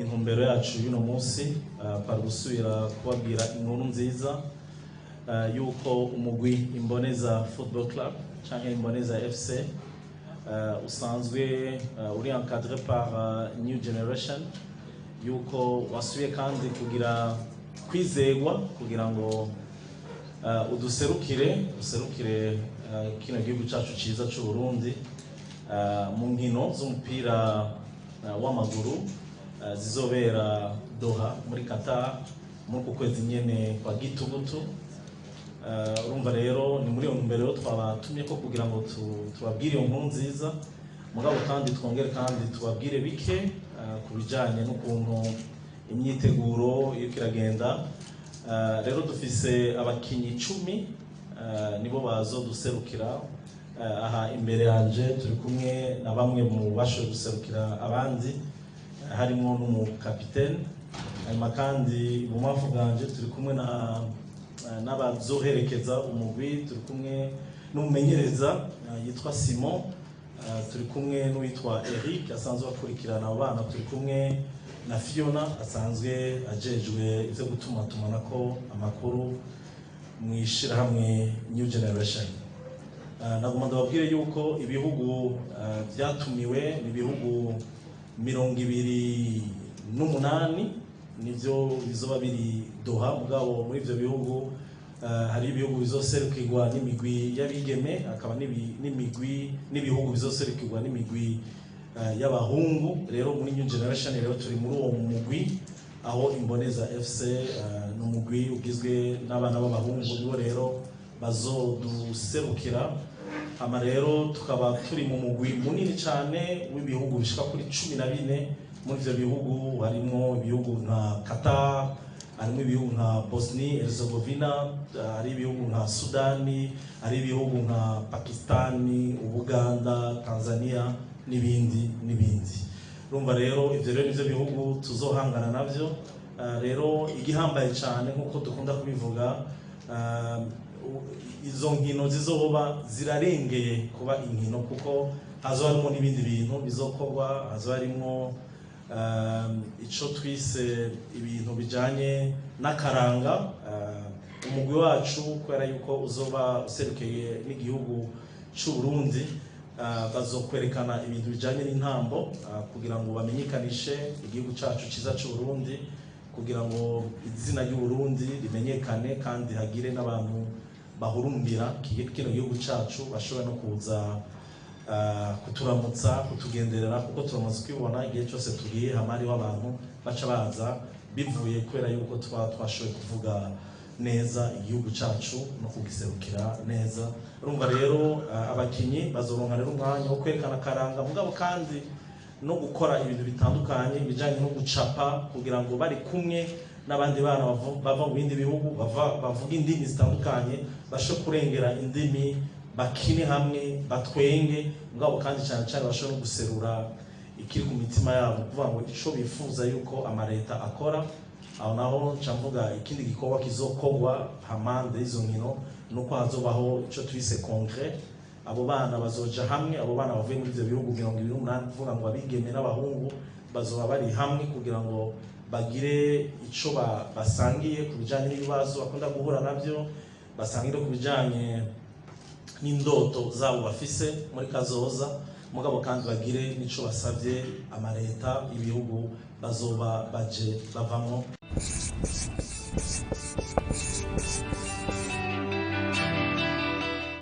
intumbero yacu y'uno munsi para gusubira kubabwira inkuru nziza yuko umugwi Imboneza Football Club cyangwa Imboneza FC usanzwe uri encadré par New Generation, yuko wasubiye kandi kugira kwizegwa kugira ngo userukire kino gihugu cyacu cyiza cy'u Burundi mu nkino z'umupira w'amaguru zizobera Doha muri Qatar muri ku kwezi nyene kwa gitugutu. Urumva rero ni muri iyo ntumbero twabatumye ko kugira ngo tubabwire iyo nkuru nziza, mugabo kandi twongere kandi tubabwire bike ku bijanye n'ukuntu imyiteguro iriko iragenda. Rero dufise abakinyi 10 nibo bazoduserukira. Aha imbere yanje turi kumwe na bamwe mu bashoboye guserukira abandi, harimo n'umukapitene, hanyuma kandi mu mafu bwanje turi kumwe n'abazoherekeza umugwi, turi kumwe n'umumenyereza yitwa Simon, turi kumwe n'uwitwa Eric asanzwe akurikirana abo bana, turi kumwe na Fiona asanzwe ajejwe ivyo gutumatumanako amakuru mu ishirahamwe New Generation. Naguma ndababwire yuko ibihugu byatumiwe ni ibihugu 28 nivyo bizoba biri Doha, mugabo muri ivyo bihugu hari ibihugu bizoserukirwa n'imigwi y'abigeme, akaba n'ibihugu bizoserukirwa n'imigwi y'abahungu. Rero muri New Generation rero turi muri uwo mugwi, aho Imboneza FC n'umugwi ugizwe n'abana b'abahungu nibo rero bazoduserukira. Ama rero tukaba turi mu mugwi munini cyane w'ibihugu bishika kuri 14. Muri ivyo bihugu harimo ibihugu nka Qatar, harimo ibihugu nka Bosnia Herzegovina, hari ibihugu nka Sudani, hari ibihugu nka Pakistani, Uganda, Tanzania n'ibindi. Urumva rero ivyo rero nivyo bihugu tuzohangana navyo. Rero igihambaye cyane nkuko dukunda kubivuga, izo nkino zizoba zirarengeye kuba inkino, kuko hazo harimo n'ibindi bintu bizokorwa. Hazo harimo ico twise ibintu bijanye n'akaranga. Umugwi wacu kubera yuko uzoba userukeye n'igihugu cy'u Burundi, bazokwerekana ibintu bijanye n'intambo kugira ngo bamenyekanishe igihugu cyacu cyiza cy'u Burundi, kugira ngo izina ry'u Burundi rimenyekane kandi hagire n'abantu bahurumbira kino gihugu cyacu bashobora no kuza kuturamutsa, kutugenderera, kuko turamaze kwibona igihe cyose tugiye hamari w'abantu baca baza bivuye kubera yuko twashoboye kuvuga neza igihugu cyacu no kugiserukira neza. Urumva rero abakinyi bazoronka rero umwanya wo kwerekana karanga, mugabo kandi no gukora ibintu bitandukanye bijanye no gucapa, kugira ngo bari kumwe n'abandi bana bava mu bindi bihugu bavuga indimi zitandukanye basho kurengera indimi, bakine hamwe, batwenge, mugabo kandi cyane cyane basho no guserura ikiri ku mitima yabo, kuvuga ngo ico bifuza yuko amareta akora. Aho naho camvuga ikindi gikorwa kizokorwa hamande izo nkino, nuko hazobaho ico twise congrès. Abo bana bazoja hamwe, abo bana bavuye muri ivyo bihugu 28, kuvuga ngo abigeme n'abahungu bazoba bari hamwe kugira ngo bagire ico basangiye ku bijanye n'ibibazo bakunda guhura navyo, basangire ku bijanye n'indoto zabo bafise muri kazoza, mugabo kandi bagire nico basavye amareta ibihugu bazoba baje bavamwo.